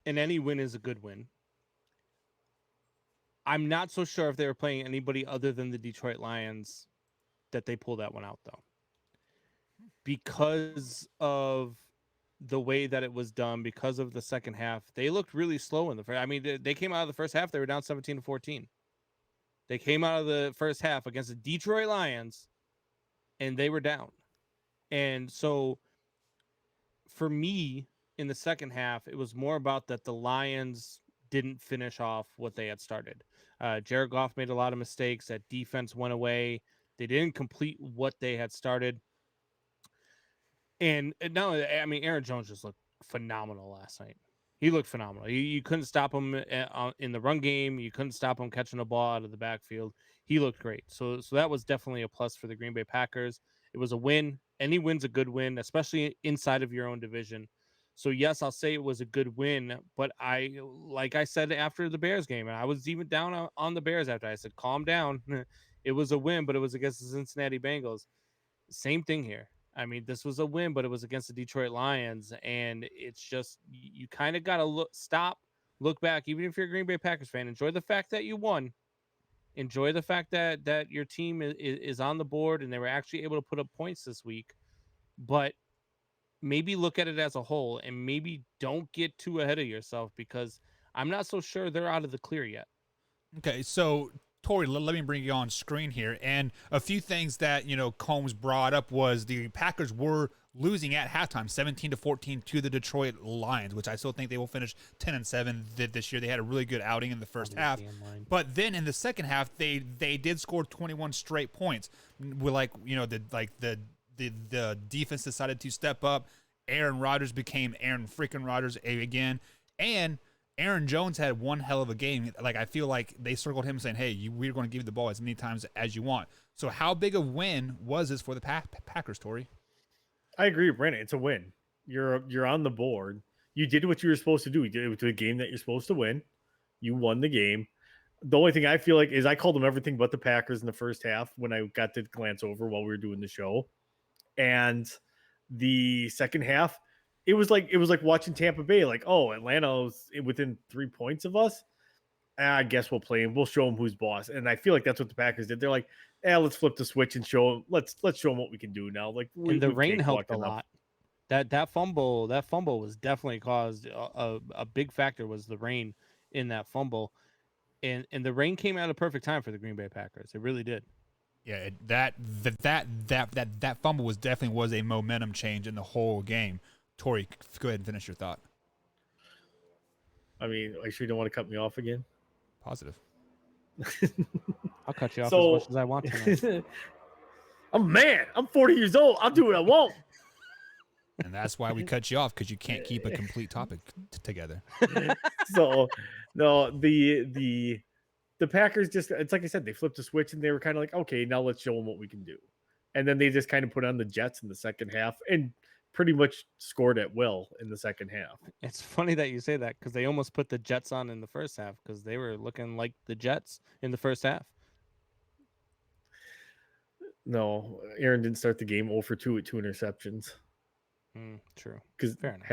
and any win is a good win. I'm not so sure if they were playing anybody other than the Detroit Lions that they pulled that one out, though, because of the way that it was done, because of the second half. They looked really slow in the first. I mean, they came out of the first half, they were down 17-14. They came out of the first half against the Detroit Lions, and they were down. And so for me, in the second half, it was more about that the Lions didn't finish off what they had started. Jared Goff made a lot of mistakes. That defense went away. They didn't complete what they had started. And no, I mean, Aaron Jones just looked phenomenal last night. He looked phenomenal. You couldn't stop him in the run game. You couldn't stop him catching a ball out of the backfield. He looked great. So that was definitely a plus for the Green Bay Packers. It was a win. Any win's a good win, especially inside of your own division. So yes, I'll say it was a good win, but like I said after the Bears game, and I was even down on the Bears after I said, calm down. It was a win, but it was against the Cincinnati Bengals. Same thing here. I mean, this was a win, but it was against the Detroit Lions, and it's just you kind of got to stop, look back. Even if you're a Green Bay Packers fan, enjoy the fact that you won. Enjoy the fact that your team is on the board and they were actually able to put up points this week. But maybe look at it as a whole and maybe don't get too ahead of yourself, because I'm not so sure they're out of the clear yet. Okay, so Tori, let me bring you on screen here. And a few things that, Combs brought up was the Packers were losing at halftime 17-14 to the Detroit Lions, which I still think they will finish 10-7 this year. They had a really good outing in the first half. But then in the second half, they did score 21 straight points. With the defense decided to step up. Aaron Rodgers became Aaron freaking Rodgers again. And Aaron Jones had one hell of a game. Like, I feel like they circled him saying, hey, we're going to give you the ball as many times as you want. So how big a win was this for the Packers, Tori? I agree with Brandon. It's a win. You're on the board. You did what you were supposed to do. You did it to a game that you're supposed to win. You won the game. The only thing I feel like is I called them everything but the Packers in the first half when I got to glance over while we were doing the show. And the second half, it was like watching Tampa Bay. Like, oh, Atlanta's within 3 points of us. I guess we'll play him. We'll show him who's boss. And I feel like that's what the Packers did. They're like, let's flip the switch and show them. Let's show them what we can do now. Like, And the rain we've helped a enough. lot. That fumble was definitely caused a big factor was the rain in that fumble, and the rain came out at a perfect time for the Green Bay Packers. It really did. Yeah, that fumble was definitely a momentum change in the whole game. Tori, go ahead and finish your thought. I mean, are you sure you don't want to cut me off again? Positive. I'll cut you off as much as I want to. I'm a man. I'm 40 years old. I'll do what I want. And that's why we cut you off, because you can't keep a complete topic together. So, no, the Packers just, it's like I said, they flipped the switch and they were kind of like, okay, now let's show them what we can do. And then they just kind of put on the Jets in the second half and pretty much scored at will in the second half. It's funny that you say that, because they almost put the Jets on in the first half, because they were looking like the Jets in the first half. No, Aaron didn't start the game 0 for 2 with 2 interceptions. True. Because fair enough.